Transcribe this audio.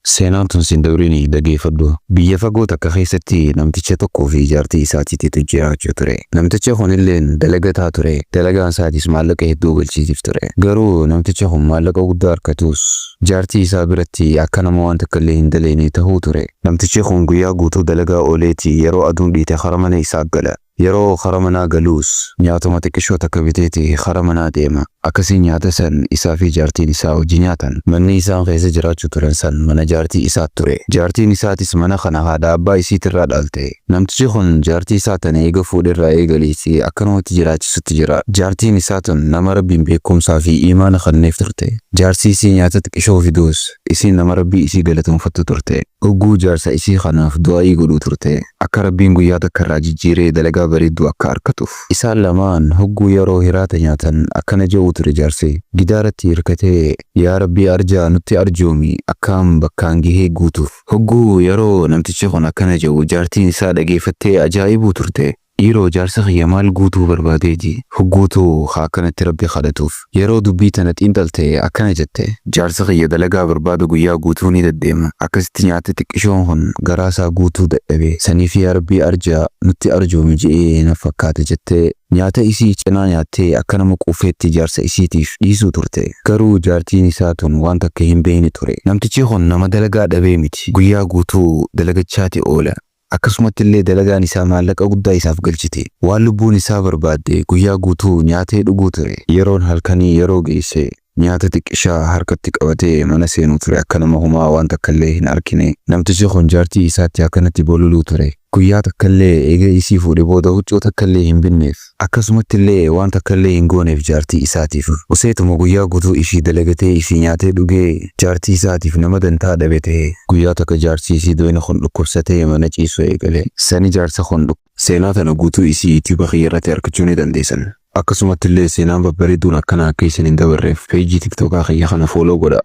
Seenaan tun sin dawriin dhaggeeffadhu. Biyya fagoo takka keessatti namticha tokkoo fi jaartii isaatiitu jiraachaa ture. Namticha kunilleen dalagataa ture. Dalagaan isaatis maallaqa hedduu galchiisiif ture. Garuu namticha kun maallaqa guddaa harkatus jaartii isaa biratti akka nama waan takka illee hin daleene tahuu ture. Namtichi kun guyyaa guutuu dalagaa ooleeti yeroo aduun dhiite kara mana isaa gala. Yeroo kara manaa galuus nyaatuma xiqqishoo takka biteeti kara manaa deema. Akkasiin nyaata san isaa fi jaartiin isaa hojii nyaatan. Manni isaan keessa jiraachuu turan san mana jaartii isaa ture. Jaartiin isaatis mana kana haadha abbaa isiitirraa dhalte. Namtichi kun jaartii isaa tana eega fuudherraa eegaliisi akkanumatti jiraachisutti jira. Jaartiin isaa tun nama rabbiin beekumsaa fi imaana kenneef turte. Jaarsi isii nyaata xiqqishoo fiduus isiin nama rabbii isii galateeffattu turte. Hogguu jaarsa isii kanaaf du'aa godhuu turte. Akka rabbiin guyyaa takkarraa jijjiiree dalagaa bareedduu akka argatuuf. Isaan lamaan hogguu yeroo hiraata nyaatan akkana jedhu ture jaarsi. Gidaaratti hirkatee yaa rabbii arjaa nutti arjoomi akkaan bakkaan gahee guutuuf. Hogguu yeroo namtichi kun akkana jedhu jaartiin isaa dhageeffattee ajaa'ibuu turte. Dhiiroo jaarsa kiyya maal guutuu barbaadeeti. Hogguutuu akkanatti rabbi kadhatuuf. Yeroo dubbii tana xiinxalte akkana jette. Jaarsa kiyya dalagaa barbaadu guyyaa guutuu ni deddeema. Akkasitti nyaata xiqqishoon kun garaasaa guutuu dadhabe. Saniif yaa rabbii arjaa nutti arjoomi je'ee na fakkaata jettee nyaata isii cinaa nyaattee akka nama quufeetti jaarsa isiitiif dhiisuu turte. Garuu jaartiin isaa tun waan takka hin beekne ture. Namtichi kun nama dalagaa dhabee miti. Guyyaa guutuu dalagachaati oola. Akkasumatti illee dalagaan isaa maallaqa guddaa isaaf galchite. Waan lubbuun isaa barbaadde guyyaa guutuu nyaatee dhuguu ture. Yeroon halkanii yeroo geesse nyaata xiqqishaa harkatti qabatee mana seenuu ture akka nama humaa waan takka illee hin arkine. Namtichi kun jaartii isaatti akkanatti bololuu ture. Guyyaa takka illee eega isii fuudhee booda huccuu takka illee hin binneef. Akkasumatti illee waan takka illee hin gooneef jaartii isaatiif. Useetuma guyyaa guutuu ishii dalagatee ishii nyaatee dhugee jaartii isaatiif nama dantaa dhabe ta'e. Guyyaa takka jaartii isii doyna kun dhukkubsatee mana ciisuu eegale. Sani jaarsa kun seenaa tana guutuu isii YouTube irratti argachuu ni dandeessan. Akkasumatti illee seenaan babbareeduun akkana akka isin hin dabarreef peejii TikTokaa kiyya kana follow godha.